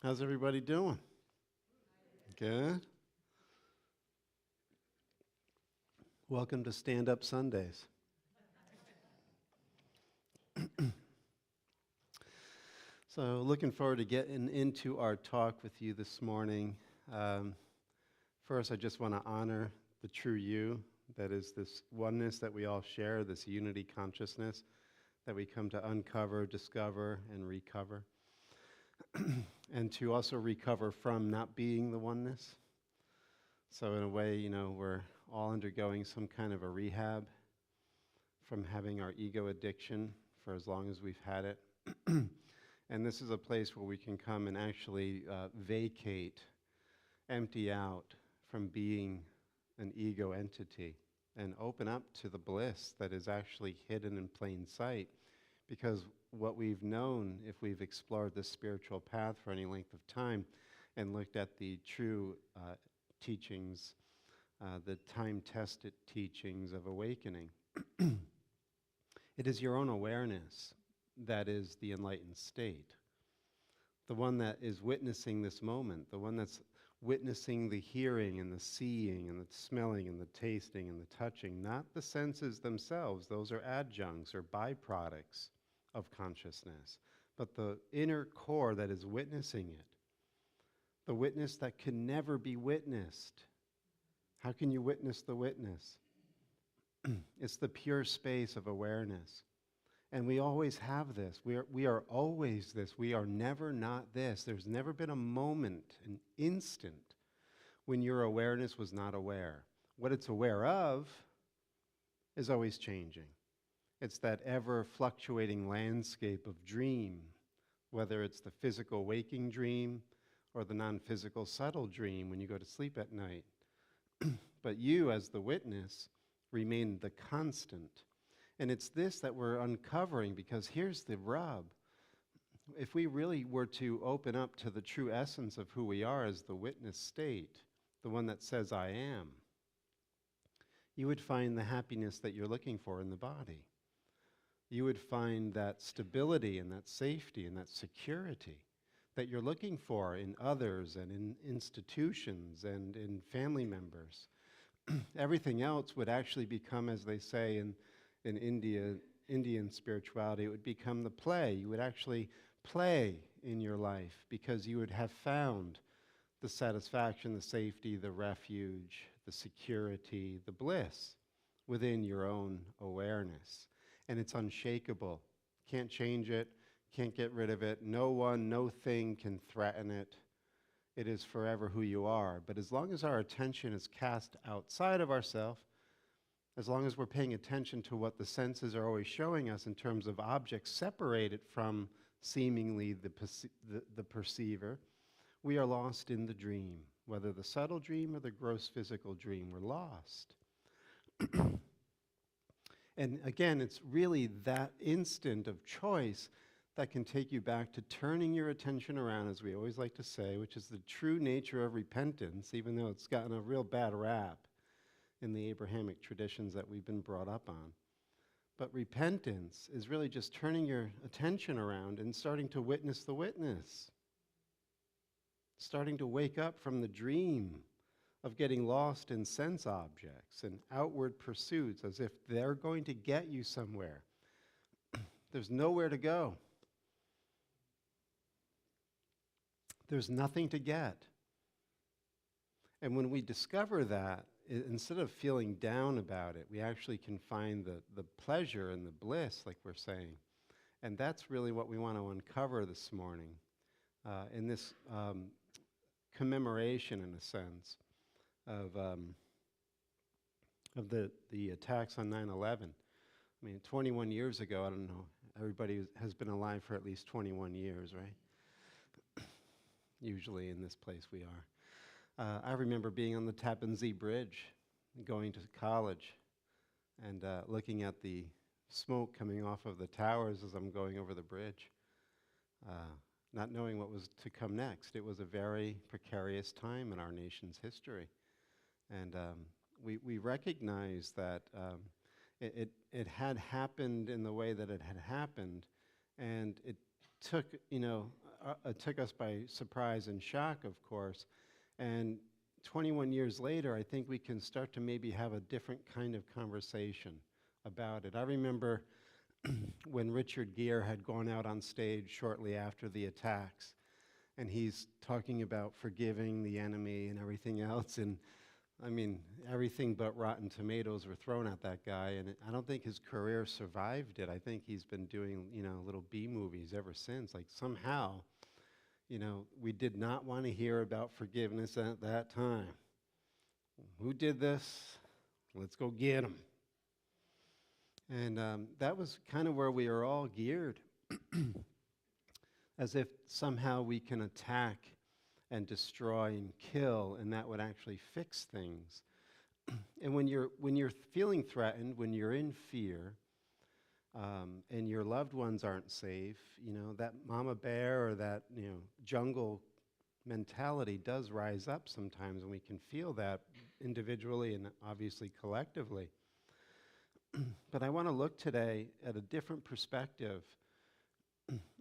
How's everybody doing? Good. Welcome to Stand Up Sundays. So, looking forward to getting into our talk with you this morning. Um, First, I just want to honor the true you, that is this oneness that we all share, this unity consciousness that we come to uncover, discover, and recover. And to also recover from not being the oneness. So in a way, we're all undergoing some kind of a rehab from having our ego addiction for as long as we've had it. And this is a place where we can come and actually vacate, empty out from being an ego entity and open up to the bliss that is actually hidden in plain sight. Because what we've known, if we've explored this spiritual path for any length of time and looked at the true teachings, the time-tested teachings of awakening, it is your own awareness that is the enlightened state. The one that is witnessing this moment, the one that's witnessing the hearing and the seeing and the smelling and the tasting and the touching, not the senses themselves. Those are adjuncts or byproducts of consciousness, but the inner core that is witnessing it, the witness that can never be witnessed. How can you witness the witness? It's the pure space of awareness. And we always have this. We are always this. We are never not this. There's never been a moment, an instant, when your awareness was not aware. What it's aware of is always changing. It's that ever-fluctuating landscape of dream, whether it's the physical waking dream or the non-physical subtle dream when you go to sleep at night. But you, as the witness, remain the constant. And it's this that we're uncovering, because here's the rub. If we really were to open up to the true essence of who we are as the witness state, the one that says I am, you would find the happiness that you're looking for in the body. You would find that stability and that safety and that security that you're looking for in others and in institutions and in family members. Everything else would actually become, as they say in Indian spirituality, it would become the play. You would actually play in your life because you would have found the satisfaction, the safety, the refuge, the security, the bliss within your own awareness. And it's unshakable. Can't change it, can't get rid of it. No one, no thing can threaten it. It is forever who you are. But as long as our attention is cast outside of ourselves, as long as we're paying attention to what the senses are always showing us in terms of objects separated from seemingly the perceiver, we are lost in the dream. Whether the subtle dream or the gross physical dream, we're lost. And again, it's really that instant of choice that can take you back to turning your attention around, as we always like to say, which is the true nature of repentance, even though it's gotten a real bad rap in the Abrahamic traditions that we've been brought up on. But repentance is really just turning your attention around and starting to witness the witness. Starting to wake up from the dream of getting lost in sense objects and outward pursuits as if they're going to get you somewhere. There's nowhere to go. There's nothing to get. And when we discover that, instead of feeling down about it, we actually can find the pleasure and the bliss, like we're saying. And that's really what we want to uncover this morning in this commemoration, in a sense, of the attacks on 9/11. I mean, 21 years ago, I don't know, everybody has been alive for at least 21 years, right? Usually in this place we are. I remember being on the Tappan Zee Bridge, going to college, and looking at the smoke coming off of the towers as I'm going over the bridge, not knowing what was to come next. It was a very precarious time in our nation's history. And we recognized that it had happened in the way that it had happened, and it took, took us by surprise and shock, of course. And 21 years later, I think we can start to maybe have a different kind of conversation about it. I remember when Richard Gere had gone out on stage shortly after the attacks, and he's talking about forgiving the enemy and everything else. And I mean, everything but rotten tomatoes were thrown at that guy, and I don't think his career survived it. I think he's been doing, little B movies ever since. Like somehow, we did not want to hear about forgiveness at that time. Who did this? Let's go get him. And that was kind of where we were all geared, as if somehow we can attack and destroy and kill, and that would actually fix things. And when you're feeling threatened, when you're in fear, and your loved ones aren't safe, that mama bear or that jungle mentality does rise up sometimes, and we can feel that individually and obviously collectively. But I want to look today at a different perspective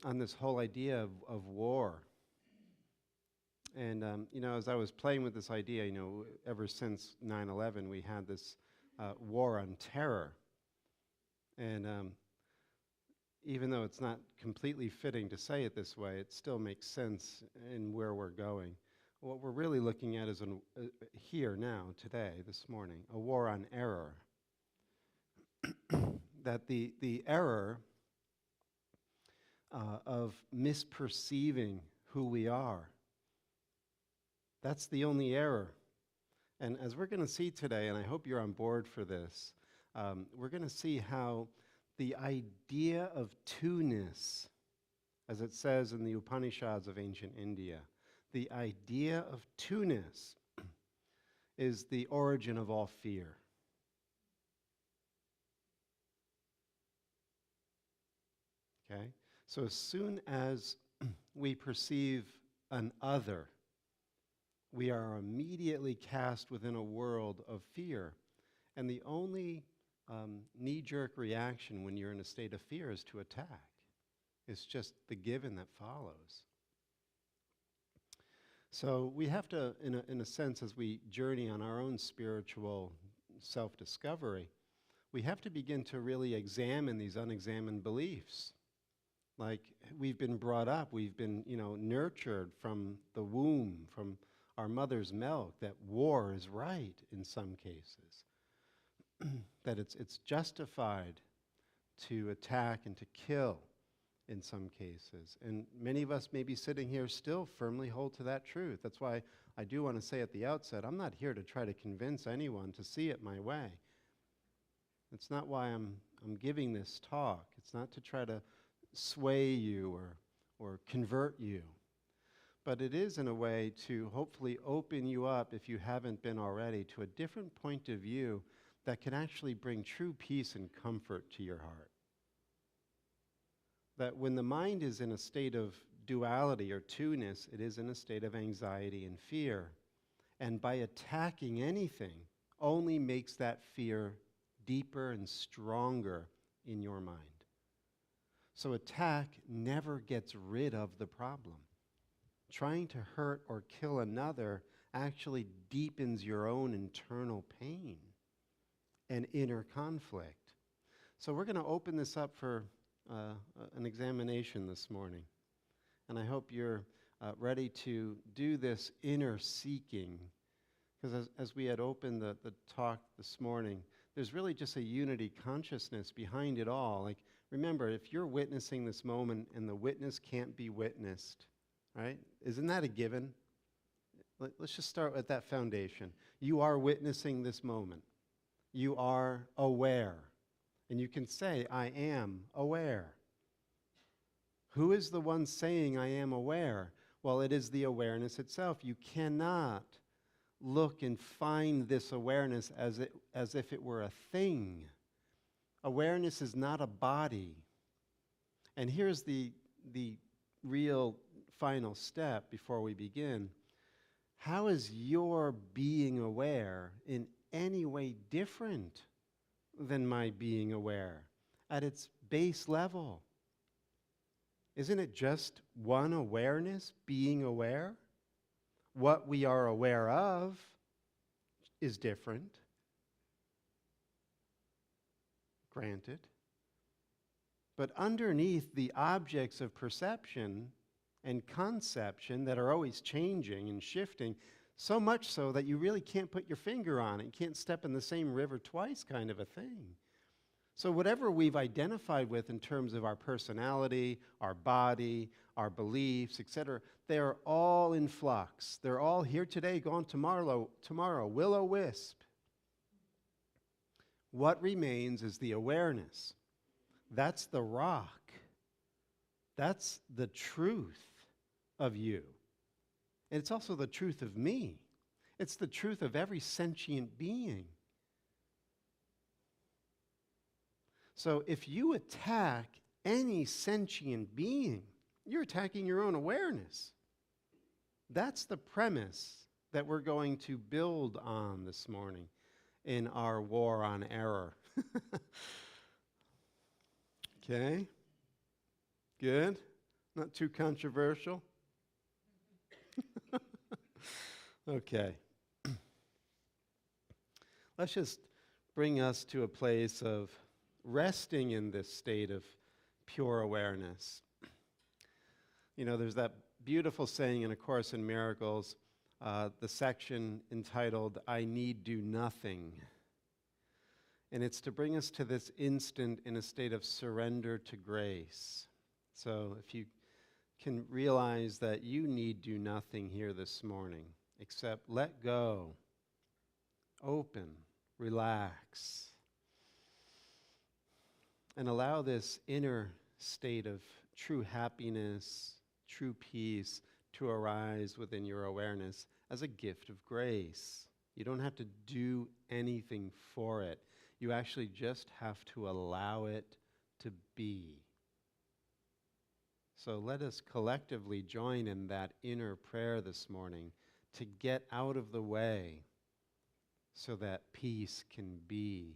on this whole idea of war. And, as I was playing with this idea, ever since 9/11, we had this war on terror. And even though it's not completely fitting to say it this way, it still makes sense in where we're going. What we're really looking at is here, now, today, this morning, a war on error. That the error of misperceiving who we are, that's the only error. And as we're going to see today, and I hope you're on board for this, we're going to see how the idea of two-ness, as it says in the Upanishads of ancient India, the idea of two-ness is the origin of all fear. Okay? So as soon as we perceive an other, we are immediately cast within a world of fear. And the only knee-jerk reaction when you're in a state of fear is to attack. It's just the given that follows. So we have to, in a sense, as we journey on our own spiritual self-discovery, we have to begin to really examine these unexamined beliefs. Like we've been brought up, we've been, nurtured from the womb, from our mother's milk, that war is right in some cases, that it's justified to attack and to kill in some cases. And many of us may be sitting here still firmly hold to that truth. That's why I do want to say at the outset, I'm not here to try to convince anyone to see it my way. It's not why I'm giving this talk. It's not to try to sway you or convert you. But it is in a way to hopefully open you up, if you haven't been already, to a different point of view that can actually bring true peace and comfort to your heart. That when the mind is in a state of duality or two-ness, it is in a state of anxiety and fear. And by attacking anything only makes that fear deeper and stronger in your mind. So attack never gets rid of the problem. Trying to hurt or kill another actually deepens your own internal pain and inner conflict. So we're going to open this up for an examination this morning. And I hope you're ready to do this inner seeking. Because as we had opened the talk this morning, there's really just a unity consciousness behind it all. Like, remember, if you're witnessing this moment and the witness can't be witnessed, right? Isn't that a given? Let's just start with that foundation. You are witnessing this moment. You are aware. And you can say, I am aware. Who is the one saying I am aware? Well, it is the awareness itself. You cannot look and find this awareness as if it were a thing. Awareness is not a body. And here's the real final step before we begin. How is your being aware in any way different than my being aware at its base level? Isn't it just one awareness, being aware? What we are aware of is different, granted. But underneath the objects of perception and conception that are always changing and shifting, so much so that you really can't put your finger on it. You can't step in the same river twice, kind of a thing. So whatever we've identified with in terms of our personality, our body, our beliefs, etc., they are all in flux. They're all here today, gone tomorrow, will-o-wisp. What remains is the awareness. That's the rock. That's the truth of you. And it's also the truth of me. It's the truth of every sentient being. So if you attack any sentient being, you're attacking your own awareness. That's the premise that we're going to build on this morning in our war on error. Okay? Good? Not too controversial? Okay. Let's just bring us to a place of resting in this state of pure awareness. You know, there's that beautiful saying in A Course in Miracles, the section entitled, I Need Do Nothing. And it's to bring us to this instant in a state of surrender to grace. So if you can realize that you need do nothing here this morning, except let go, open, relax, and allow this inner state of true happiness, true peace to arise within your awareness as a gift of grace. You don't have to do anything for it. You actually just have to allow it to be. So let us collectively join in that inner prayer this morning to get out of the way so that peace can be.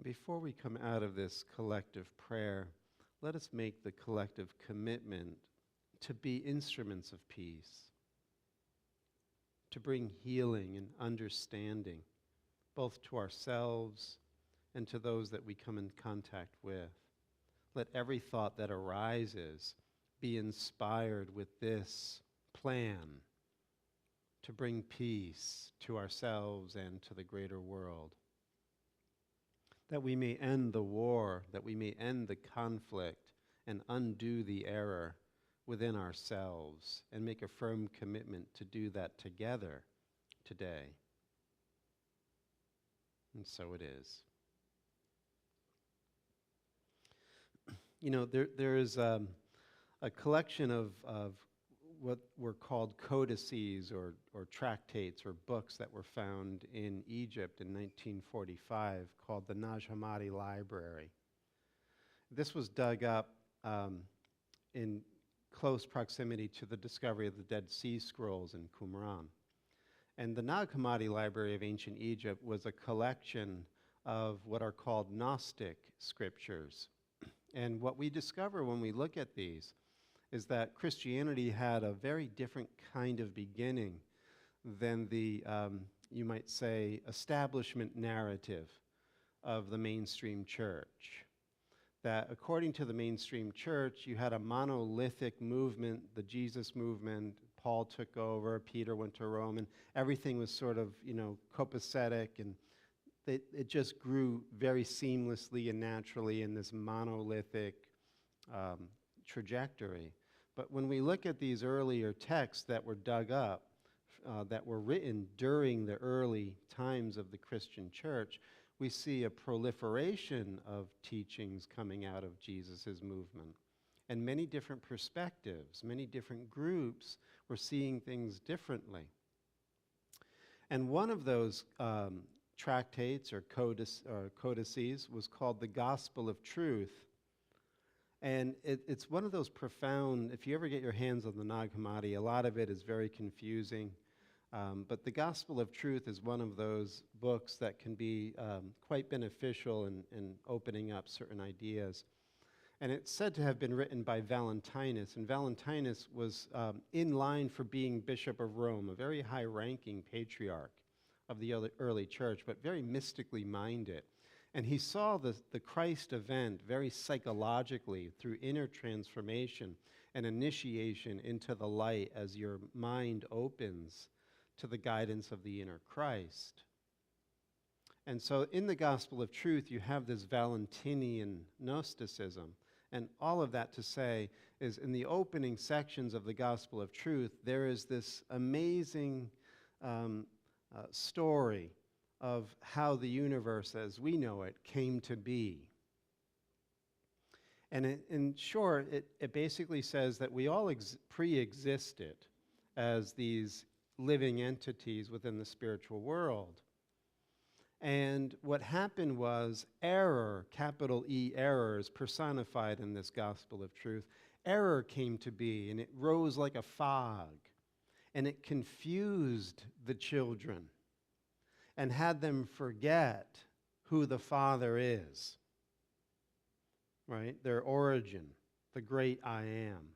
Before we come out of this collective prayer, let us make the collective commitment to be instruments of peace, to bring healing and understanding, both to ourselves and to those that we come in contact with. Let every thought that arises be inspired with this plan to bring peace to ourselves and to the greater world. That we may end the war, that we may end the conflict and undo the error within ourselves and make a firm commitment to do that together today. And so it is. You know, there is a collection of what were called codices or tractates or books that were found in Egypt in 1945 called the Nag Hammadi Library. This was dug up in close proximity to the discovery of the Dead Sea Scrolls in Qumran. And the Nag Hammadi Library of Ancient Egypt was a collection of what are called Gnostic scriptures. And what we discover when we look at these is that Christianity had a very different kind of beginning than the, you might say, establishment narrative of the mainstream church. That according to the mainstream church, you had a monolithic movement, the Jesus movement. Paul took over, Peter went to Rome, and everything was sort of, copacetic, and it just grew very seamlessly and naturally in this monolithic trajectory. But when we look at these earlier texts that were dug up, that were written during the early times of the Christian church, we see a proliferation of teachings coming out of Jesus' movement. And many different perspectives, many different groups were seeing things differently. And one of those tractates or codices was called the Gospel of Truth. And it's one of those profound, if you ever get your hands on the Nag Hammadi, a lot of it is very confusing. But the Gospel of Truth is one of those books that can be quite beneficial in opening up certain ideas. And it's said to have been written by Valentinus. And Valentinus was in line for being Bishop of Rome, a very high-ranking patriarch of the early church, but very mystically minded. And he saw the Christ event very psychologically through inner transformation and initiation into the light as your mind opens to the guidance of the inner Christ. And so in the Gospel of Truth, you have this Valentinian Gnosticism. And all of that to say is in the opening sections of the Gospel of Truth, there is this amazing story of how the universe as we know it came to be. And in short, it basically says that we all pre-existed as these living entities within the spiritual world. And what happened was error, capital E error, is personified in this Gospel of Truth. Error came to be, and it rose like a fog, and it confused the children and had them forget who the Father is, right? Their origin, the great I am.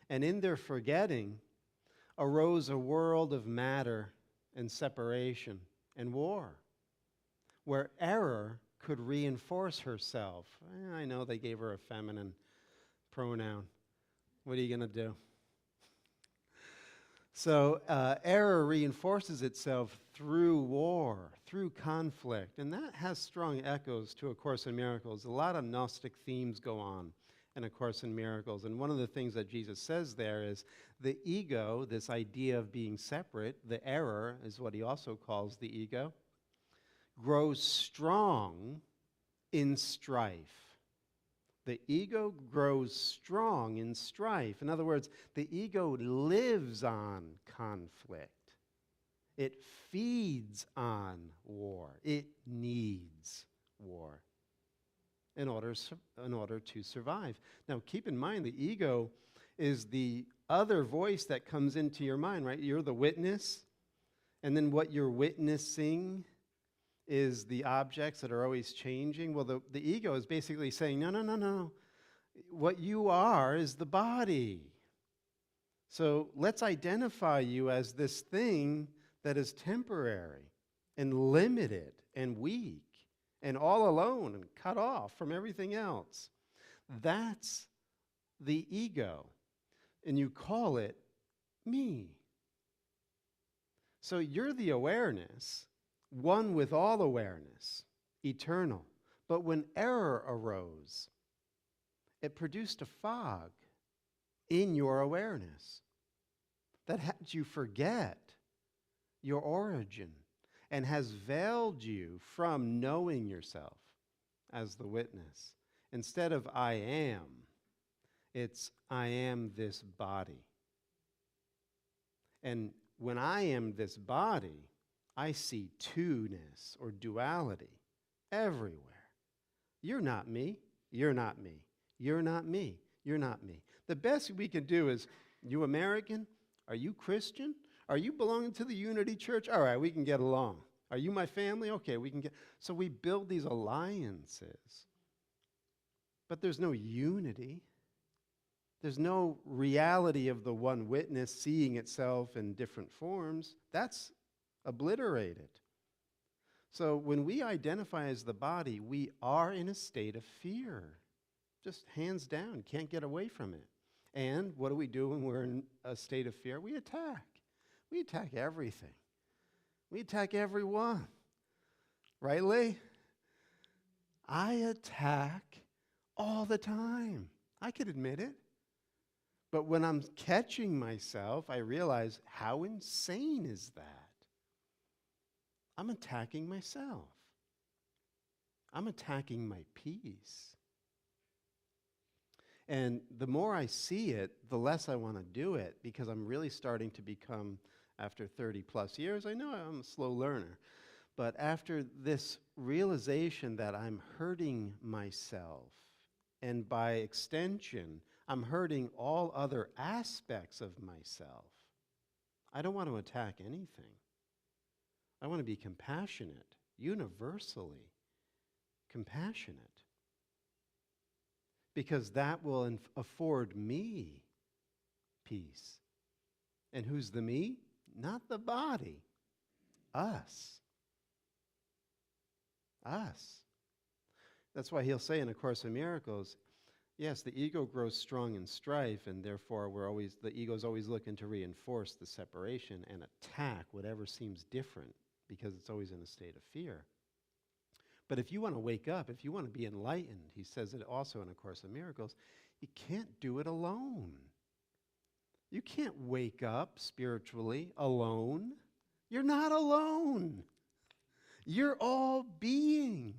And in their forgetting arose a world of matter and separation and war, where error could reinforce herself. I know they gave her a feminine pronoun. What are you going to do? So error reinforces itself through war, through conflict, and that has strong echoes to A Course in Miracles. A lot of Gnostic themes go on in A Course in Miracles, and one of the things that Jesus says there is the ego, this idea of being separate, the error is what he also calls the ego, grows strong in strife. The ego grows strong in strife. In other words, the ego lives on conflict. It feeds on war. It needs war in order to survive. Now, keep in mind, the ego is the other voice that comes into your mind, right? You're the witness, and then what you're witnessing is the objects that are always changing. Well, the ego is basically saying, no, no, no, no. What you are is the body. So let's identify you as this thing that is temporary and limited and weak and all alone and cut off from everything else. That's the ego. And you call it me. So you're the awareness, one with all awareness, eternal. But when error arose, it produced a fog in your awareness that had you forget your origin and has veiled you from knowing yourself as the witness. Instead of I am, it's I am this body. And when I am this body, I see two-ness or duality everywhere. You're not me. You're not me. You're not me. You're not me. The best we can do is, you American? Are you Christian? Are you belonging to the Unity Church? All right, we can get along. Are you my family? Okay, we can get... So we build these alliances. But there's no unity. There's no reality of the one witness seeing itself in different forms. That's obliterated. So when we identify as the body, we are in a state of fear. Just hands down, can't get away from it. And what do we do when we're in a state of fear? We attack. We attack everything. We attack everyone. Right, Lee? I attack all the time. I could admit it. But when I'm catching myself, I realize, how insane is that? I'm attacking myself. I'm attacking my peace. And the more I see it, the less I want to do it, because I'm really starting to become, after 30 plus years, I know I'm a slow learner, but after this realization that I'm hurting myself, and by extension, I'm hurting all other aspects of myself, I don't want to attack anything. I want to be compassionate, universally compassionate, because that will afford me peace. And who's the me? Not the body. Us. Us. That's why he'll say in A Course in Miracles, yes, the ego grows strong in strife, and therefore the ego's always looking to reinforce the separation and attack whatever seems different, because it's always in a state of fear. But if you want to wake up, if you want to be enlightened, he says it also in A Course in Miracles, you can't do it alone. You can't wake up spiritually alone. You're not alone. You're all being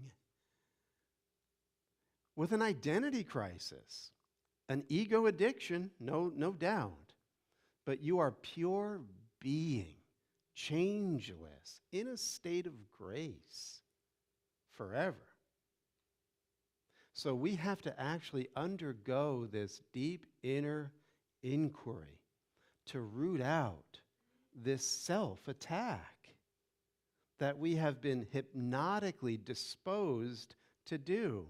with an identity crisis, an ego addiction, no doubt. But you are pure being, changeless, in a state of grace forever. So we have to actually undergo this deep inner inquiry to root out this self-attack that we have been hypnotically disposed to do,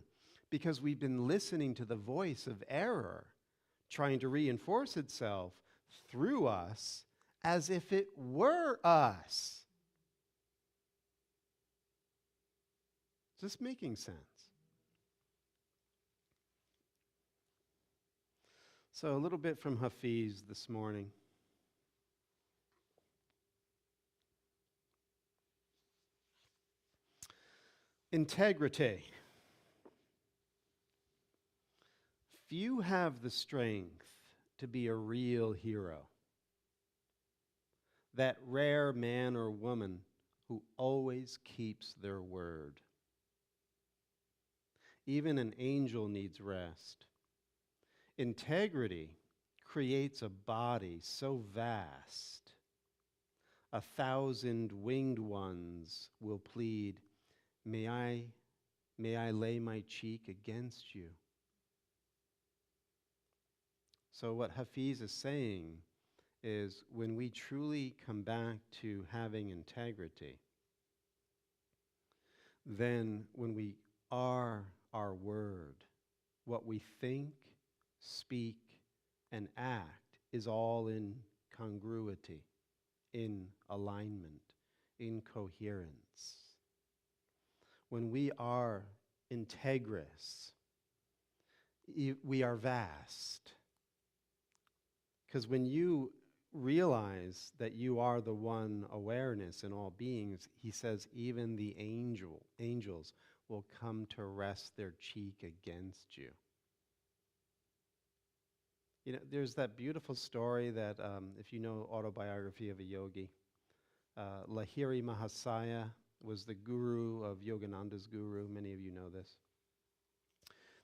because we've been listening to the voice of error trying to reinforce itself through us as if it were us. Is this making sense? So a little bit from Hafiz this morning. Integrity. Few have the strength to be a real hero. That rare man or woman who always keeps their word. Even an angel needs rest. Integrity creates a body so vast, 1,000 winged ones will plead, may I lay my cheek against you. So what Hafiz is saying is, when we truly come back to having integrity, then when we are our word, what we think, speak, and act is all in congruity, in alignment, in coherence. When we are integrous, we are vast. Because when you realize that you are the one awareness in all beings, he says even the angels will come to rest their cheek against you. You know, there's that beautiful story that, if you know Autobiography of a Yogi, Lahiri Mahasaya was the guru of Yogananda's guru. Many of you know this.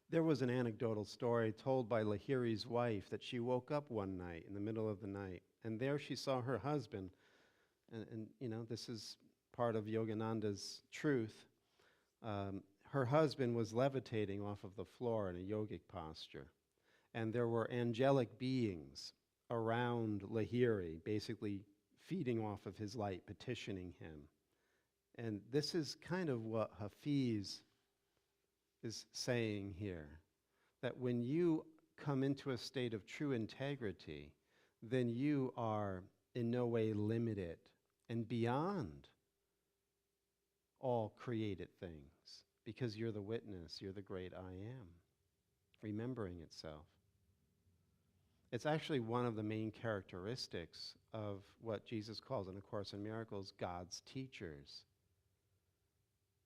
There was an anecdotal story told by Lahiri's wife that she woke up one night in the middle of the night, and there she saw her husband, and you know, this is part of Yogananda's truth. Her husband was levitating off of the floor in a yogic posture, and there were angelic beings around Lahiri, basically feeding off of his light, petitioning him. And this is kind of what Hafiz is saying here, that when you come into a state of true integrity, then you are in no way limited and beyond all created things, because you're the witness, you're the great I am, remembering itself. It's actually one of the main characteristics of what Jesus calls in A Course in Miracles God's teachers.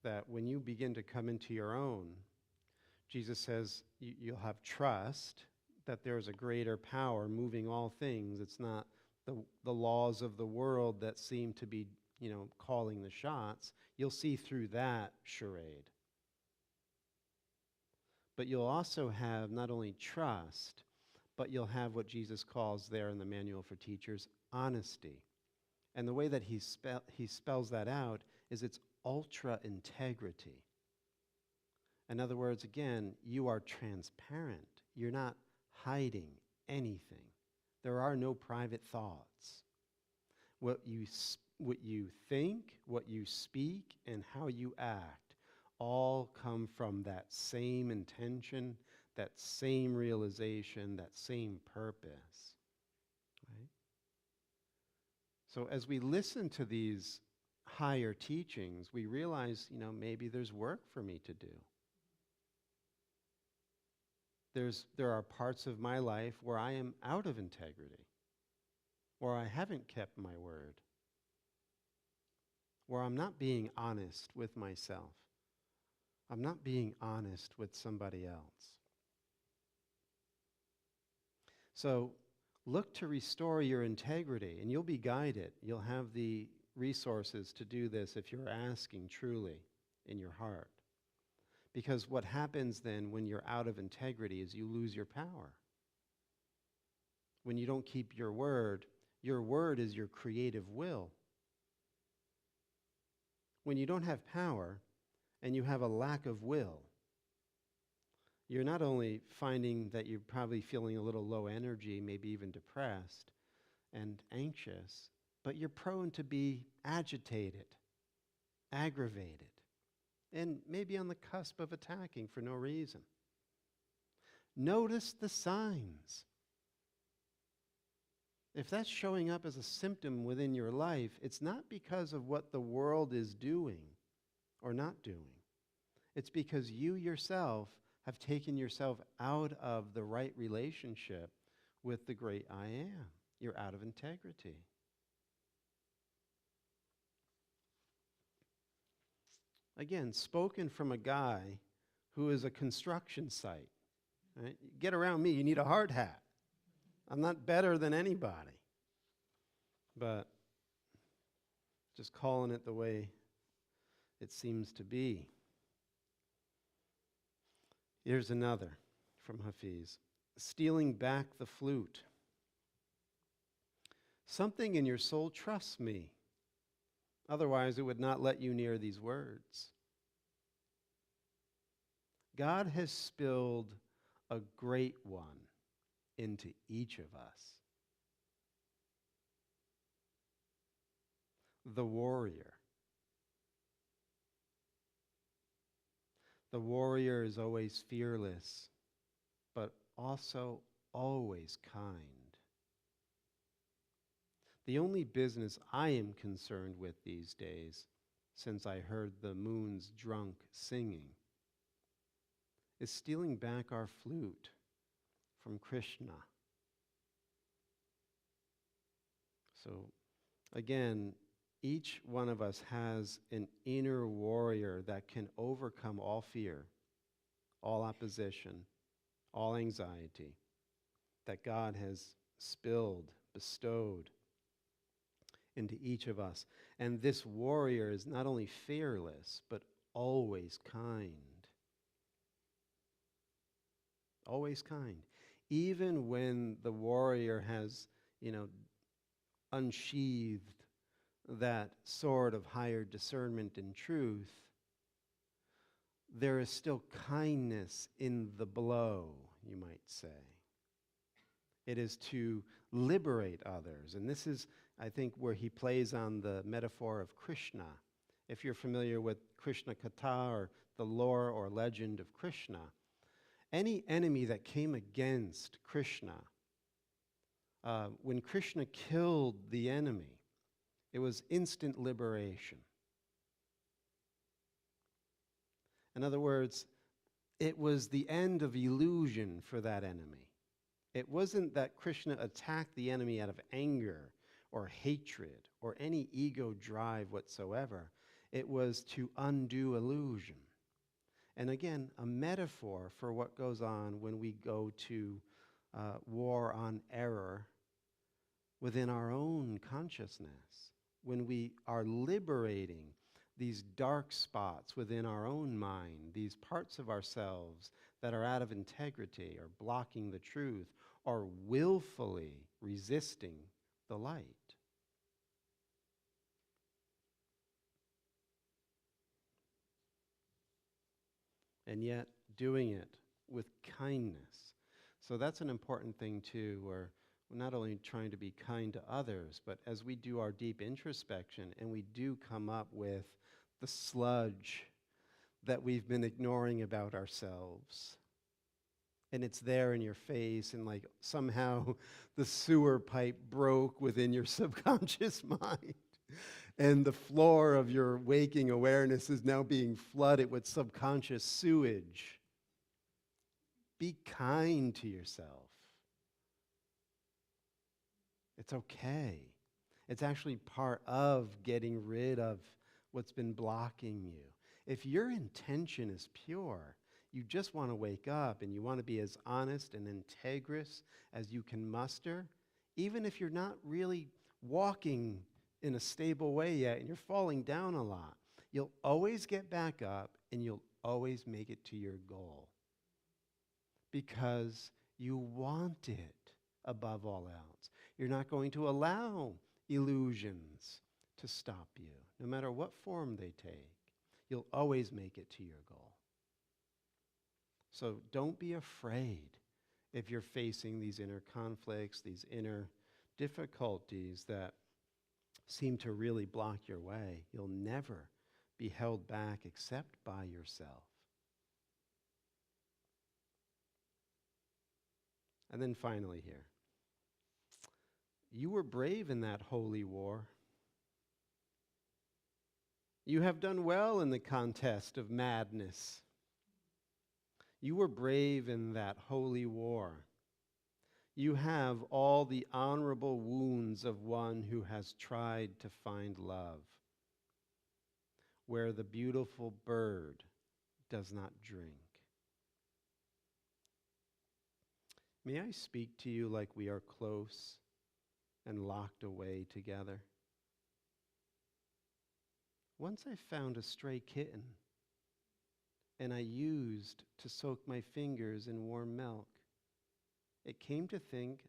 That when you begin to come into your own, Jesus says you'll have trust that there's a greater power moving all things. It's not the laws of the world that seem to be, calling the shots. You'll see through that charade. but you'll also have not only trust, but you'll have what Jesus calls there in the Manual for Teachers, honesty. And the way that he spells that out is it's ultra integrity. In other words, again, you are transparent. You're not hiding anything. There are no private thoughts. What you think, what you speak, and how you act all come from that same intention, that same realization, that same purpose. Right? So as we listen to these higher teachings, we realize, maybe there's work for me to do. There are parts of my life where I am out of integrity, where I haven't kept my word, where I'm not being honest with myself. I'm not being honest with somebody else. So look to restore your integrity, and you'll be guided. You'll have the resources to do this if you're asking truly in your heart. Because what happens then when you're out of integrity is you lose your power. When you don't keep your word is your creative will. When you don't have power and you have a lack of will, you're not only finding that you're probably feeling a little low energy, maybe even depressed and anxious, but you're prone to be agitated, aggravated, and maybe on the cusp of attacking for no reason. Notice the signs. If that's showing up as a symptom within your life, it's not because of what the world is doing or not doing. It's because you yourself have taken yourself out of the right relationship with the great I am. You're out of integrity. Again, spoken from a guy who is a construction site. Right? Get around me, you need a hard hat. I'm not better than anybody. But just calling it the way it seems to be. Here's another from Hafiz. Stealing back the flute. Something in your soul trusts me. Otherwise, it would not let you near these words. God has spilled a great one into each of us. The warrior. The warrior is always fearless, but also always kind. The only business I am concerned with these days, since I heard the moon's drunk singing, is stealing back our flute from Krishna. So, again, each one of us has an inner warrior that can overcome all fear, all opposition, all anxiety that God has bestowed into each of us. And this warrior is not only fearless, but always kind. Always kind. Even when the warrior has, unsheathed that sword of higher discernment and truth, there is still kindness in the blow, you might say. It is to liberate others. And this is, I think, where he plays on the metaphor of Krishna. If you're familiar with Krishna Katha or the lore or legend of Krishna, any enemy that came against Krishna, when Krishna killed the enemy, it was instant liberation. In other words, it was the end of illusion for that enemy. It wasn't that Krishna attacked the enemy out of anger or hatred or any ego drive whatsoever. It was to undo illusion. And again, a metaphor for what goes on when we go to war on error within our own consciousness, when we are liberating these dark spots within our own mind, these parts of ourselves that are out of integrity or blocking the truth or willfully resisting the light. And yet doing it with kindness. So that's an important thing too, where we're not only trying to be kind to others, but as we do our deep introspection and we do come up with the sludge that we've been ignoring about ourselves, and it's there in your face, and like somehow the sewer pipe broke within your subconscious mind, and the floor of your waking awareness is now being flooded with subconscious sewage. Be kind to yourself. It's okay. It's actually part of getting rid of what's been blocking you. If your intention is pure, you just want to wake up and you want to be as honest and integrous as you can muster, even if you're not really walking in a stable way yet and you're falling down a lot, you'll always get back up and you'll always make it to your goal because you want it above all else. You're not going to allow illusions to stop you, no matter what form they take. You'll always make it to your goal. So don't be afraid if you're facing these inner conflicts, these inner difficulties that seem to really block your way. You'll never be held back except by yourself. And then finally here, you were brave in that holy war. You have done well in the contest of madness. You were brave in that holy war. You have all the honorable wounds of one who has tried to find love, where the beautiful bird does not drink. May I speak to you like we are close and locked away together? Once I found a stray kitten, and I used to soak my fingers in warm milk. It came to think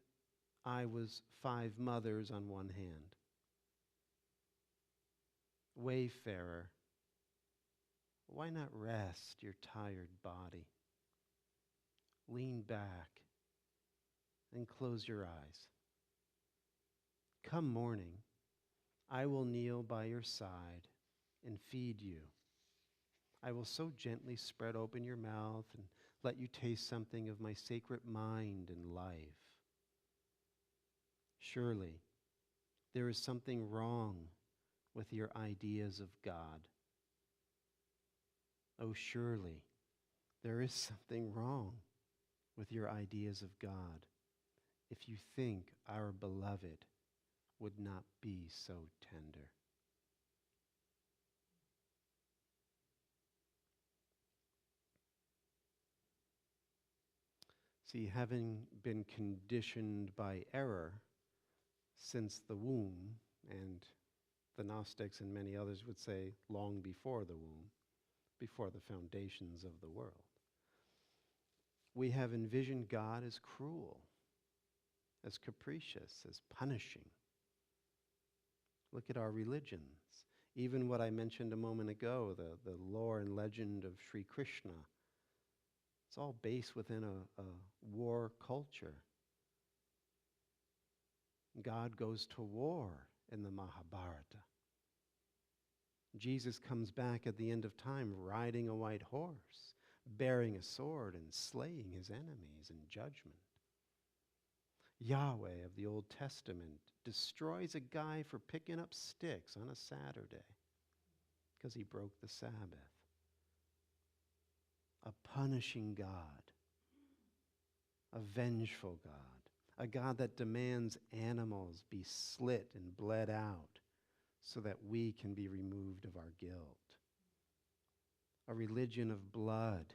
I was 5 mothers on one hand. Wayfarer, why not rest your tired body? Lean back and close your eyes. Come morning, I will kneel by your side and feed you. I will so gently spread open your mouth and let you taste something of my sacred mind and life. Surely, there is something wrong with your ideas of God. Oh, surely, there is something wrong with your ideas of God if you think our beloved would not be so tender. See, having been conditioned by error since the womb, and the Gnostics and many others would say long before the womb, before the foundations of the world, we have envisioned God as cruel, as capricious, as punishing. Look at our religions. Even what I mentioned a moment ago, the lore and legend of Sri Krishna, it's all based within a war culture. God goes to war in the Mahabharata. Jesus comes back at the end of time riding a white horse, bearing a sword and slaying his enemies in judgment. Yahweh of the Old Testament destroys a guy for picking up sticks on a Saturday because he broke the Sabbath. A punishing God, a vengeful God, a God that demands animals be slit and bled out so that we can be removed of our guilt. A religion of blood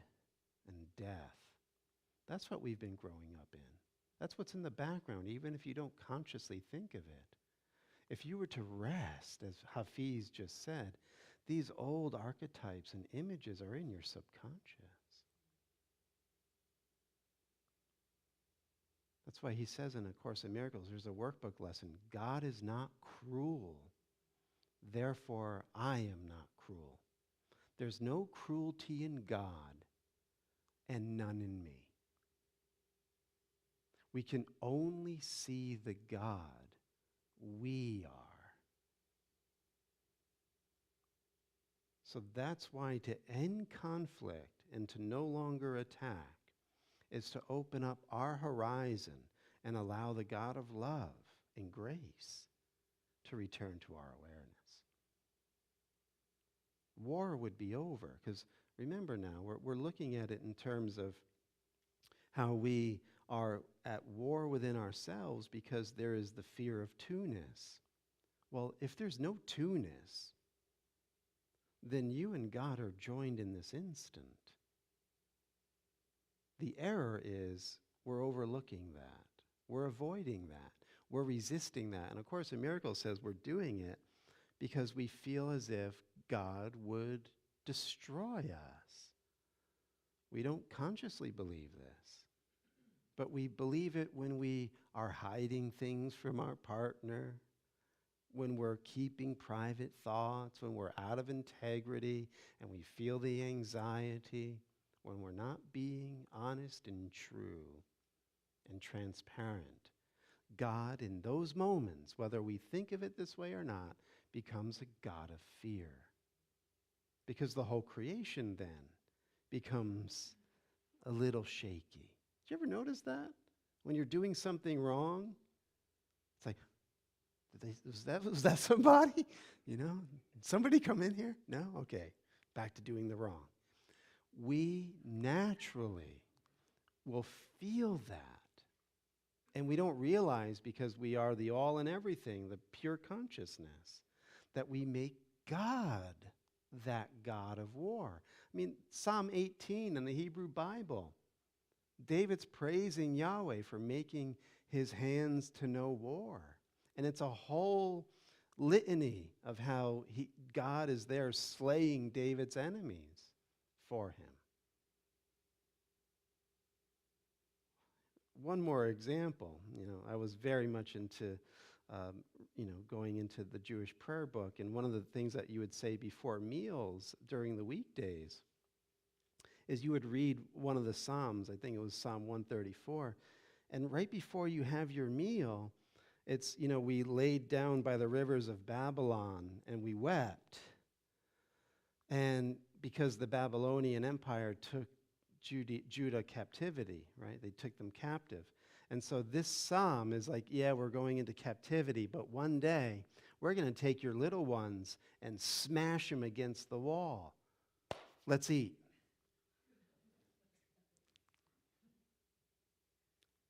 and death. That's what we've been growing up in. That's what's in the background, even if you don't consciously think of it. If you were to rest, as Hafiz just said, these old archetypes and images are in your subconscious. That's why he says in A Course in Miracles, there's a workbook lesson, God is not cruel, therefore I am not cruel. There's no cruelty in God and none in me. We can only see the God we are. So that's why to end conflict and to no longer attack is to open up our horizon and allow the God of love and grace to return to our awareness. War would be over, because remember now, we're looking at it in terms of how we are at war within ourselves because there is the fear of two-ness. Well, if there's no two-ness, then you and God are joined in this instant. The error is we're overlooking that. We're avoiding that. We're resisting that. And of course, A Miracle says we're doing it because we feel as if God would destroy us. We don't consciously believe this, but we believe it when we are hiding things from our partner, when we're keeping private thoughts, when we're out of integrity and we feel the anxiety, when we're not being honest and true and transparent. God, in those moments, whether we think of it this way or not, becomes a God of fear. Because the whole creation then becomes a little shaky. Did you ever notice that? When you're doing something wrong, it's like, was that somebody? You know, somebody come in here? No? Okay, back to doing the wrong. We naturally will feel that. And we don't realize, because we are the all and everything, the pure consciousness, that we make God that God of war. I mean, Psalm 18 in the Hebrew Bible, David's praising Yahweh for making his hands to know war. And it's a whole litany of how God is there slaying David's enemies for him. One more example, I was very much into, going into the Jewish prayer book, and one of the things that you would say before meals during the weekdays is you would read one of the Psalms. I think it was Psalm 134, and right before you have your meal, it's, we laid down by the rivers of Babylon and we wept, and because the Babylonian Empire took Judah captivity, right? They took them captive. And so this psalm is like, yeah, we're going into captivity, but one day we're going to take your little ones and smash them against the wall. Let's eat.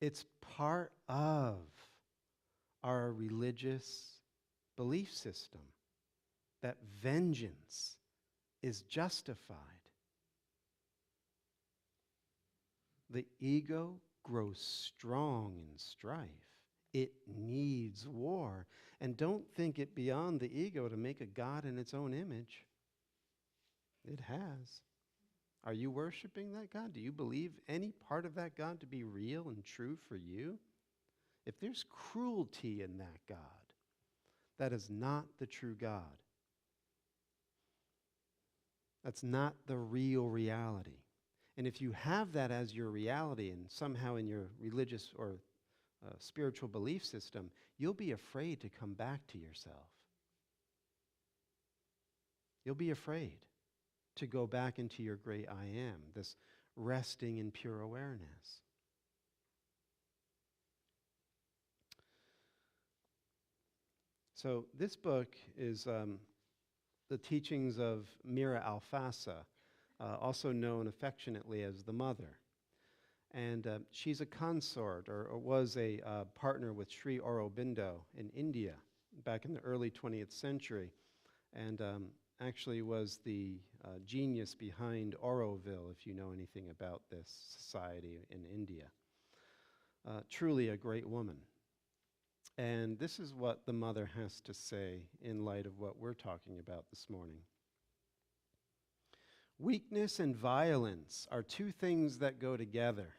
It's part of our religious belief system that vengeance is justified. The ego grows strong in strife. It needs war. And don't think it beyond the ego to make a God in its own image. It has. Are you worshiping that God? Do you believe any part of that God to be real and true for you? If there's cruelty in that God, that is not the true God. That's not the real reality. And if you have that as your reality and somehow in your religious or spiritual belief system, you'll be afraid to come back to yourself. You'll be afraid to go back into your great I am, this resting in pure awareness. So this book is the teachings of Mira Alfassa, also known affectionately as the Mother. And she's a consort, or was a partner with Sri Aurobindo in India back in the early 20th century, and actually was the genius behind Auroville, if you know anything about this society in India. Truly a great woman. And this is what the Mother has to say in light of what we're talking about this morning. Weakness and violence are two things that go together.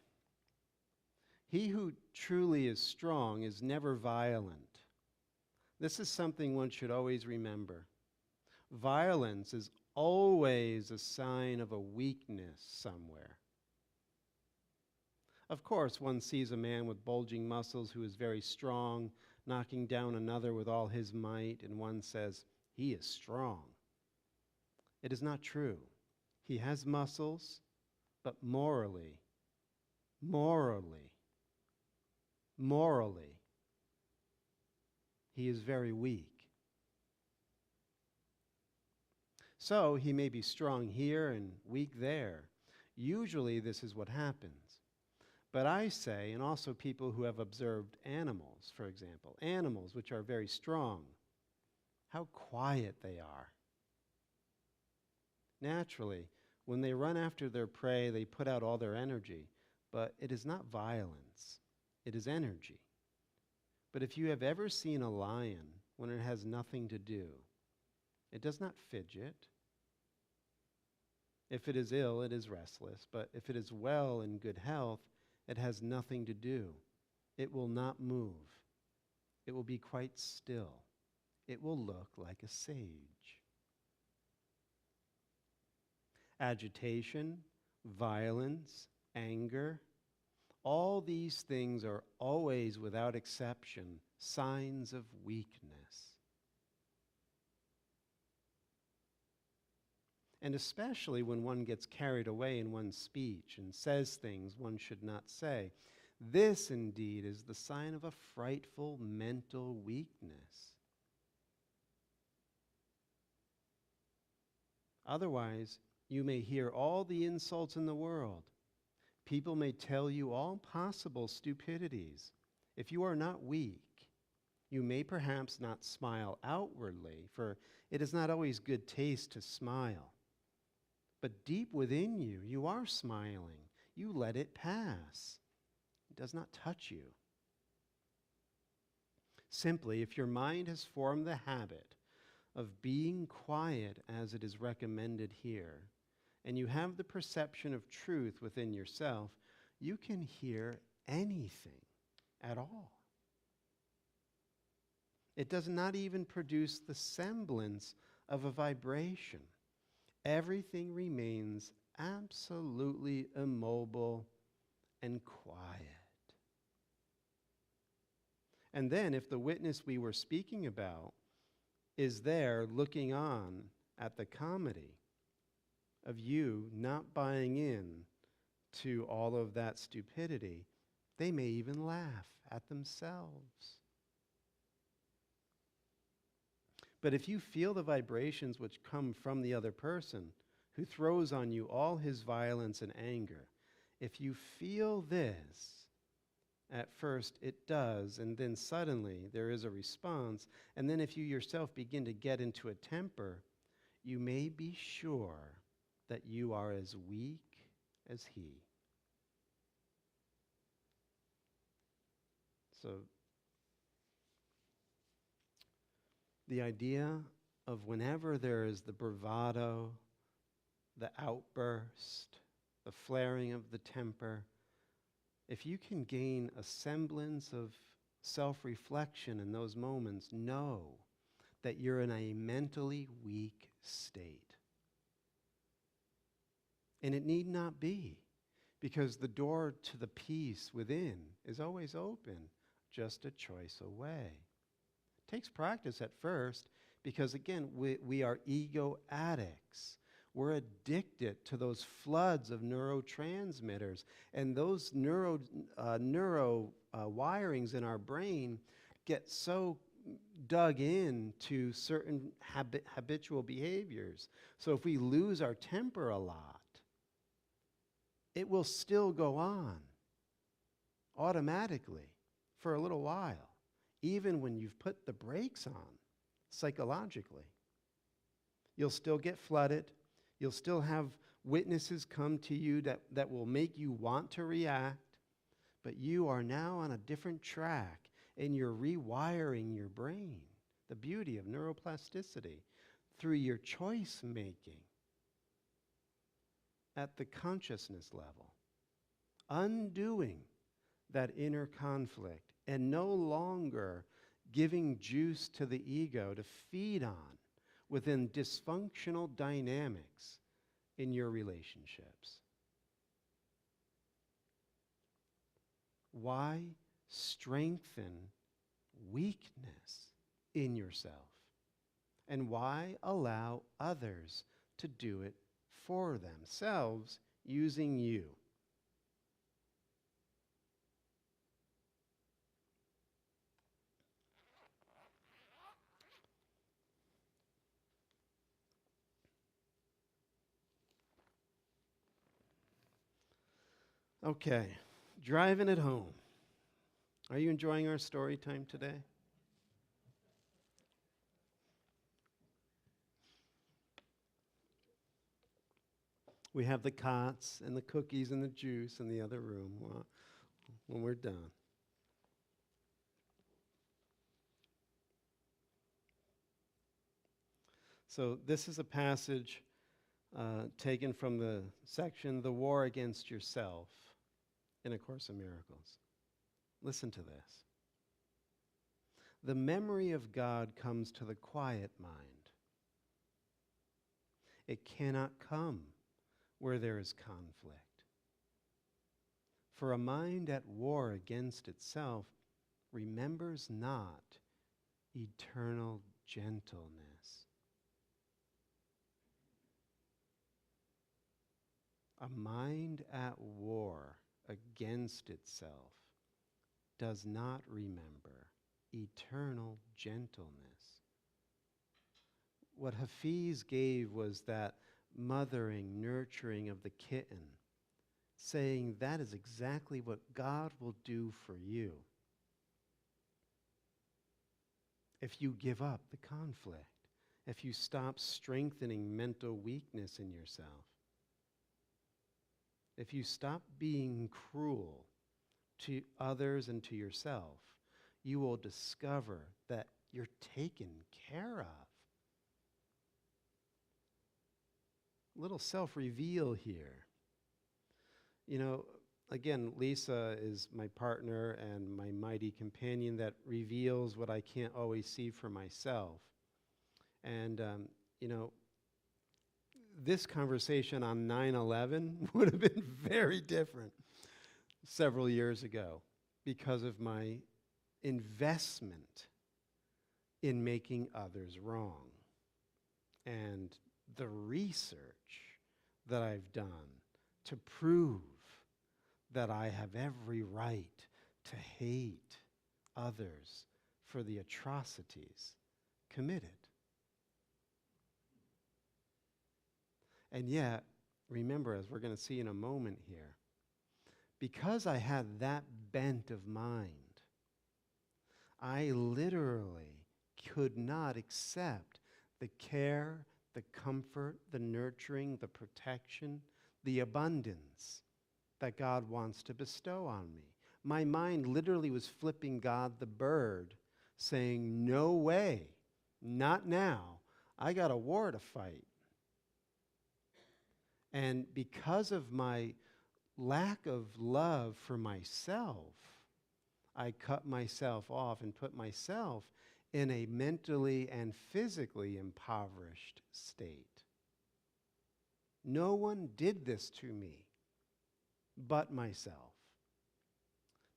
He who truly is strong is never violent. This is something one should always remember. Violence is always a sign of a weakness somewhere. Of course, one sees a man with bulging muscles who is very strong, knocking down another with all his might, and one says, he is strong. It is not true. He has muscles, but morally, he is very weak. So he may be strong here and weak there. Usually this is what happens. But I say, and also people who have observed animals, for example, animals which are very strong, how quiet they are. Naturally, when they run after their prey, they put out all their energy, but it is not violence, it is energy. But if you have ever seen a lion when it has nothing to do, it does not fidget. If it is ill, it is restless, but if it is well in good health, it has nothing to do. It will not move. It will be quite still. It will look like a sage. Agitation, violence, anger, all these things are always, without exception, signs of weakness. And especially when one gets carried away in one's speech and says things one should not say. This, indeed, is the sign of a frightful mental weakness. Otherwise, you may hear all the insults in the world. People may tell you all possible stupidities. If you are not weak, you may perhaps not smile outwardly, for it is not always good taste to smile. But deep within you, you are smiling. You let it pass. It does not touch you. Simply, if your mind has formed the habit of being quiet as it is recommended here, and you have the perception of truth within yourself, you can hear anything at all. It does not even produce the semblance of a vibration. Everything remains absolutely immobile and quiet. And then if the witness we were speaking about is there looking on at the comedy of you not buying in to all of that stupidity, they may even laugh at themselves. But if you feel the vibrations which come from the other person, who throws on you all his violence and anger, if you feel this, at first it does, and then suddenly there is a response, and then if you yourself begin to get into a temper, you may be sure that you are as weak as he. So, the idea of whenever there is the bravado, the outburst, the flaring of the temper, if you can gain a semblance of self-reflection in those moments, know that you're in a mentally weak state. And it need not be, because the door to the peace within is always open, just a choice away. It takes practice at first, because again, we are ego addicts. We're addicted to those floods of neurotransmitters, and those neuro wirings in our brain get so dug in to certain habitual behaviors. So if we lose our temper a lot, it will still go on automatically for a little while, even when you've put the brakes on psychologically. You'll still get flooded. You'll still have witnesses come to you that will make you want to react, but you are now on a different track, and you're rewiring your brain, the beauty of neuroplasticity, through your choice making at the consciousness level, undoing that inner conflict and no longer giving juice to the ego to feed on within dysfunctional dynamics in your relationships. Why strengthen weakness in yourself? And why allow others to do it for themselves using you? Okay, driving it home. Are you enjoying our story time today? We have the cots and the cookies and the juice in the other room when we're done. So this is a passage taken from the section, The War Against Yourself, in A Course in Miracles. Listen to this. The memory of God comes to the quiet mind. It cannot come where there is conflict. For a mind at war against itself remembers not eternal gentleness. A mind at war against itself does not remember eternal gentleness. What Hafiz gave was that mothering, nurturing of the kitten, saying that is exactly what God will do for you if you give up the conflict, if you stop strengthening mental weakness in yourself, if you stop being cruel to others and to yourself, you will discover that you're taken care of. Little self-reveal here. You know, again, Lisa is my partner and my mighty companion that reveals what I can't always see for myself. And, you know, this conversation on 9/11 would have been very different several years ago because of my investment in making others wrong and the research that I've done to prove that I have every right to hate others for the atrocities committed. And yet, remember, as we're going to see in a moment here, because I had that bent of mind, I literally could not accept the care, the comfort, the nurturing, the protection, the abundance that God wants to bestow on me. My mind literally was flipping God the bird, saying, no way, not now. I got a war to fight. And because of my lack of love for myself, I cut myself off and put myself in a mentally and physically impoverished state. No one did this to me but myself.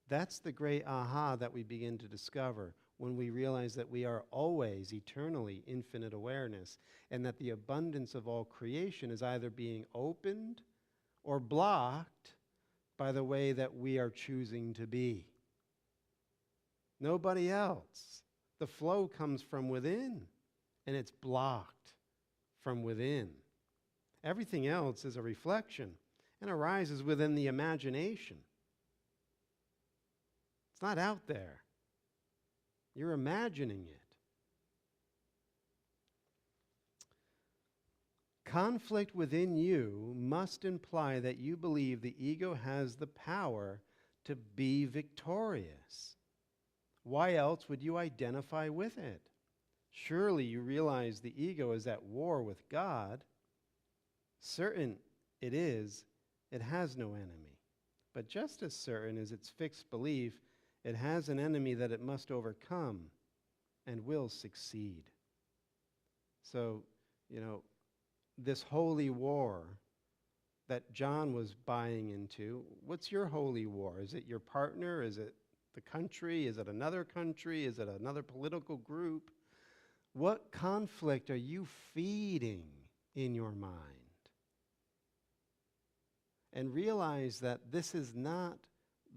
That's the great aha that we begin to discover when we realize that we are always eternally infinite awareness and that the abundance of all creation is either being opened or blocked by the way that we are choosing to be. Nobody else. The flow comes from within, and it's blocked from within. Everything else is a reflection and arises within the imagination. It's not out there. You're imagining it. Conflict within you must imply that you believe the ego has the power to be victorious. Why else would you identify with it? Surely you realize the ego is at war with God. Certain it is, it has no enemy. But just as certain as its fixed belief, it has an enemy that it must overcome and will succeed. So, this holy war that John was buying into, what's your holy war? Is it your partner? Is it the country? Is it another country? Is it another political group? What conflict are you feeding in your mind? And realize that this is not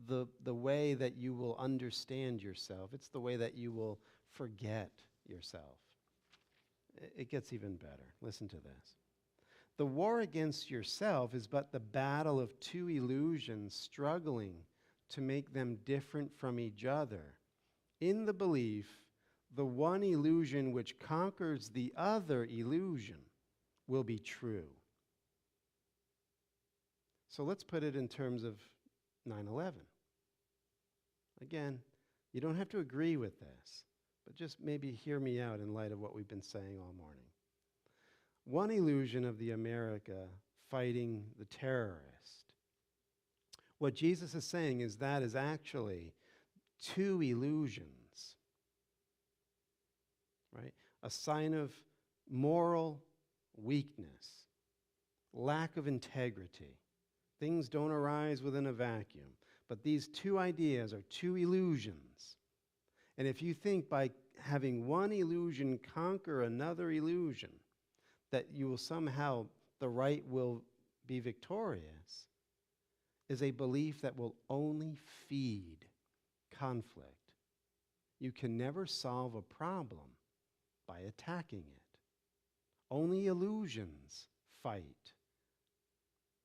the way that you will understand yourself. It's the way that you will forget yourself. It gets even better. Listen to this. The war against yourself is but the battle of two illusions struggling to make them different from each other, in the belief the one illusion which conquers the other illusion will be true. So let's put it in terms of 9/11. Again, you don't have to agree with this, but just maybe hear me out in light of what we've been saying all morning. One illusion of the America fighting the terrorist. What Jesus is saying is that is actually two illusions, right? A sign of moral weakness, lack of integrity. Things don't arise within a vacuum. But these two ideas are two illusions. And if you think by having one illusion conquer another illusion, that you will somehow, the right will be victorious, is a belief that will only feed conflict. You can never solve a problem by attacking it. Only illusions fight.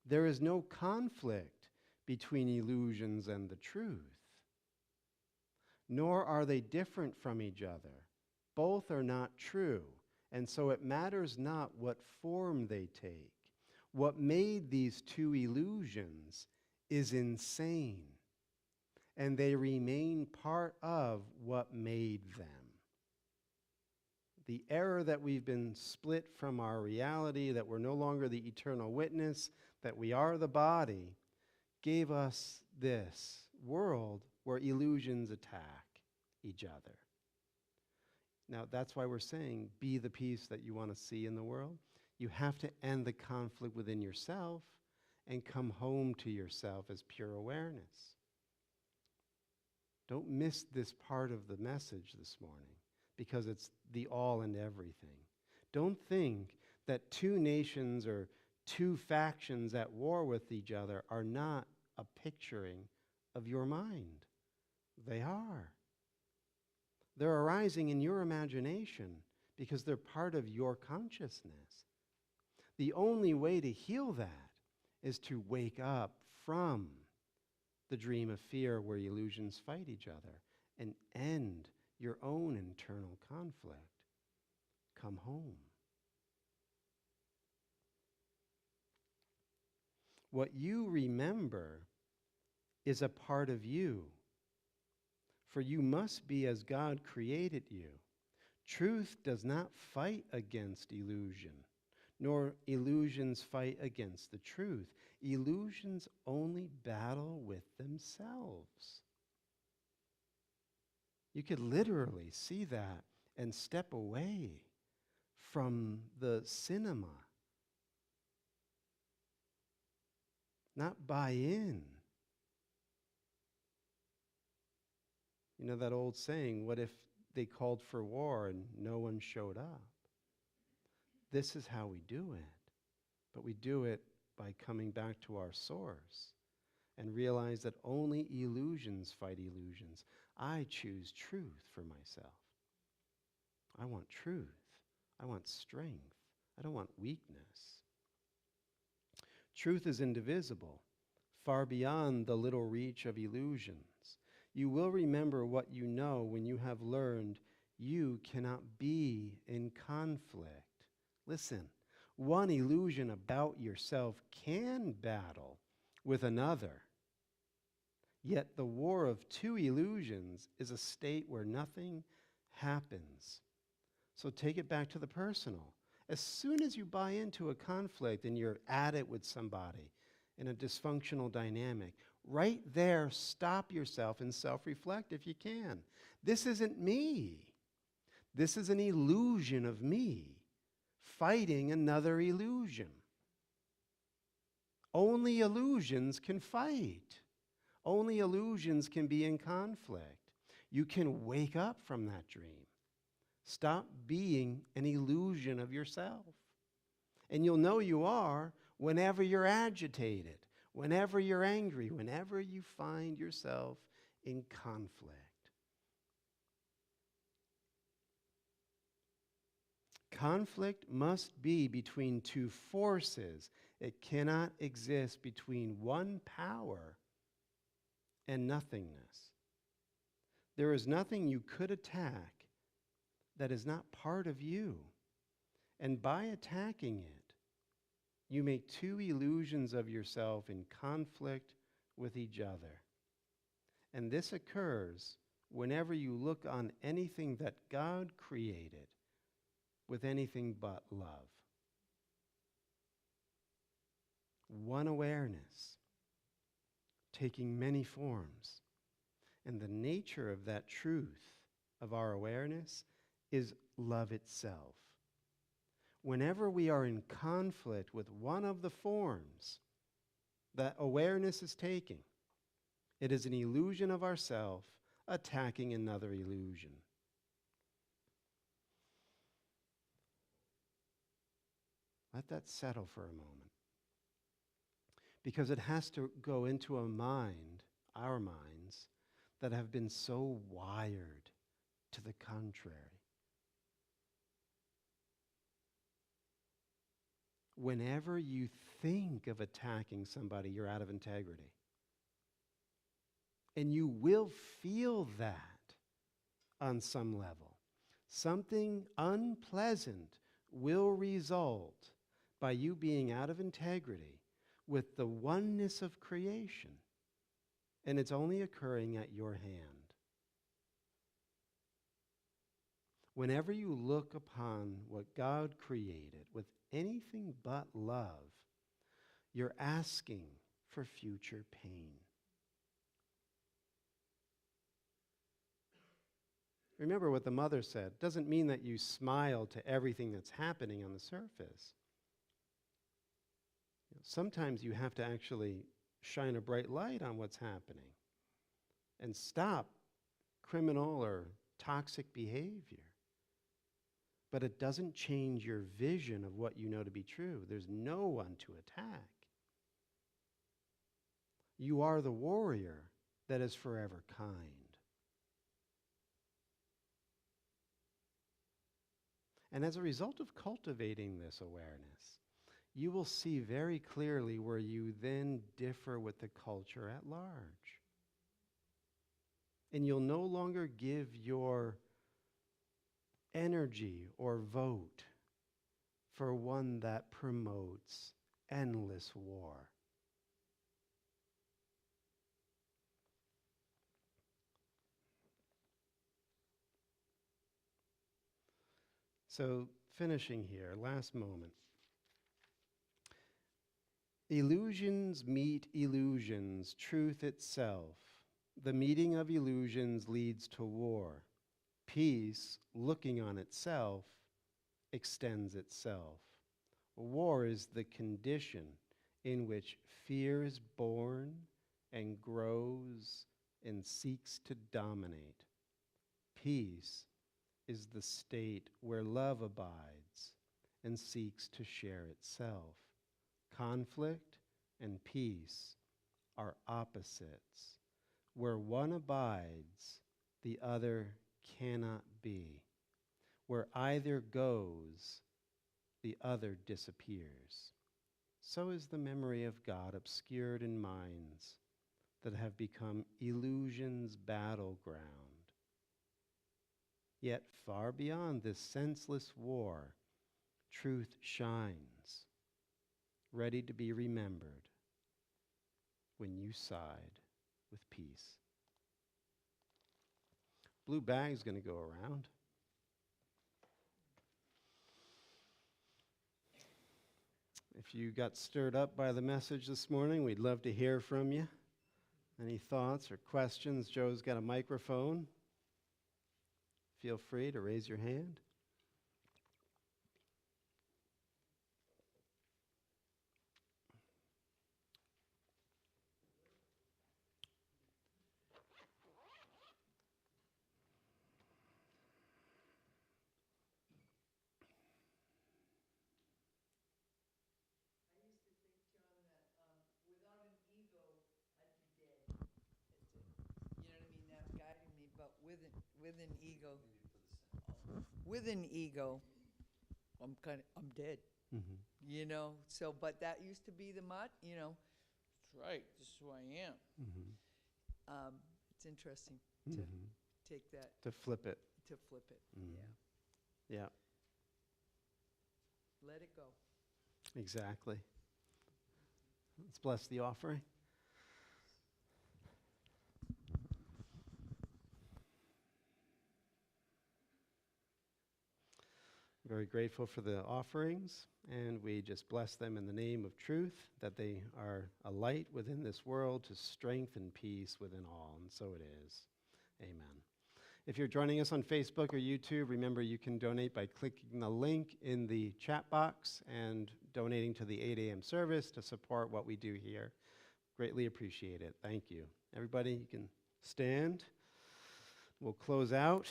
There is no conflict between illusions and the truth, nor are they different from each other. Both are not true, and so it matters not what form they take. What made these two illusions is insane, and they remain part of what made them. The error that we've been split from our reality, that we're no longer the eternal witness, that we are the body, gave us this world where illusions attack each other. Now, that's why we're saying, be the peace that you want to see in the world. You have to end the conflict within yourself and come home to yourself as pure awareness. Don't miss this part of the message this morning, because it's the all and everything. Don't think that two nations or two factions at war with each other are not a picturing of your mind. They are. They're arising in your imagination because they're part of your consciousness. The only way to heal that is to wake up from the dream of fear where illusions fight each other and end your own internal conflict. Come home. What you remember is a part of you, for you must be as God created you. Truth does not fight against illusion, nor illusions fight against the truth. Illusions only battle with themselves. You could literally see that and step away from the cinema. Not buy in. You know that old saying, what if they called for war and no one showed up? This is how we do it. But we do it by coming back to our source and realize that only illusions fight illusions. I choose truth for myself. I want truth. I want strength. I don't want weakness. Truth is indivisible, far beyond the little reach of illusions. You will remember what you know when you have learned you cannot be in conflict. Listen, one illusion about yourself can battle with another. Yet the war of two illusions is a state where nothing happens. So take it back to the personal. As soon as you buy into a conflict and you're at it with somebody in a dysfunctional dynamic, Right there, stop yourself and self-reflect if you can. This isn't me. This is an illusion of me fighting another illusion. Only illusions can fight. Only illusions can be in conflict. You can wake up from that dream. Stop being an illusion of yourself. And you'll know you are whenever you're agitated, whenever you're angry, whenever you find yourself in conflict. Conflict must be between two forces. It cannot exist between one power and nothingness. There is nothing you could attack that is not part of you. And by attacking it, you make two illusions of yourself in conflict with each other. And this occurs whenever you look on anything that God created with anything but love. One awareness, taking many forms. And the nature of that truth of our awareness is love itself. Whenever we are in conflict with one of the forms that awareness is taking, it is an illusion of ourself attacking another illusion. Let that settle for a moment. Because it has to go into a mind, our minds, that have been so wired to the contrary. Whenever you think of attacking somebody, you're out of integrity. And you will feel that on some level. Something unpleasant will result by you being out of integrity with the oneness of creation. And it's only occurring at your hand. Whenever you look upon what God created with anything but love, you're asking for future pain. Remember what the mother said. Doesn't mean that you smile to everything that's happening on the surface. Sometimes you have to actually shine a bright light on what's happening and stop criminal or toxic behavior. But it doesn't change your vision of what you know to be true. There's no one to attack. You are the warrior that is forever kind. And as a result of cultivating this awareness, you will see very clearly where you then differ with the culture at large. And you'll no longer give your energy or vote for one that promotes endless war. So, finishing here, last moment. Illusions meet illusions, truth itself. The meeting of illusions leads to war. Peace, looking on itself, extends itself. War is the condition in which fear is born and grows and seeks to dominate. Peace is the state where love abides and seeks to share itself. Conflict and peace are opposites. Where one abides, the other cannot be. Where either goes, the other disappears. So is the memory of God obscured in minds that have become illusion's battleground. Yet far beyond this senseless war, truth shines, ready to be remembered when you side with peace. Blue bag's going to go around. If you got stirred up by the message this morning, we'd love to hear from you. Any thoughts or questions? Joe's got a microphone. Feel free to raise your hand. With an ego, I'm dead. Mm-hmm. So, but that used to be the motto, that's right, this is who I am. Mm-hmm. It's interesting to Mm-hmm. take that, To flip it. to flip it. Mm. Yeah. Yeah, Let it go. exactly. Let's bless the offering. Very grateful for the offerings, and we just bless them in the name of truth, that they are a light within this world to strengthen peace within all, and so it is. Amen. If you're joining us on Facebook or YouTube, remember you can donate by clicking the link in the chat box and donating to the 8 a.m. service to support what we do here. Greatly appreciate it. Thank you. Everybody, you can stand. We'll close out.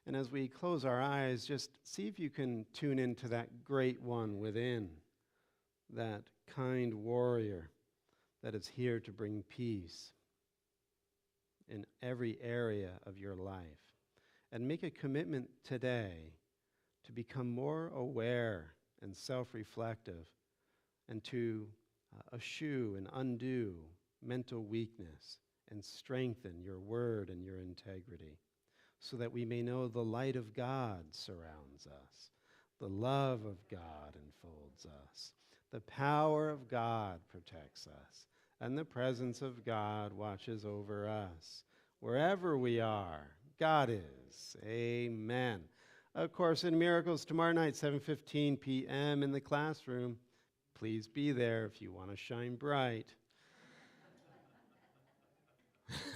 And as we close our eyes, just see if you can tune into that great one within, that kind warrior that is here to bring peace in every area of your life. And make a commitment today to become more aware and self-reflective and to eschew and undo mental weakness and strengthen your word and your integrity, so that we may know the light of God surrounds us, the love of God enfolds us, the power of God protects us, and the presence of God watches over us. Wherever we are, God is. Amen. Of course, in Miracles tomorrow night, 7:15 p.m. in the classroom. Please be there if you want to shine bright.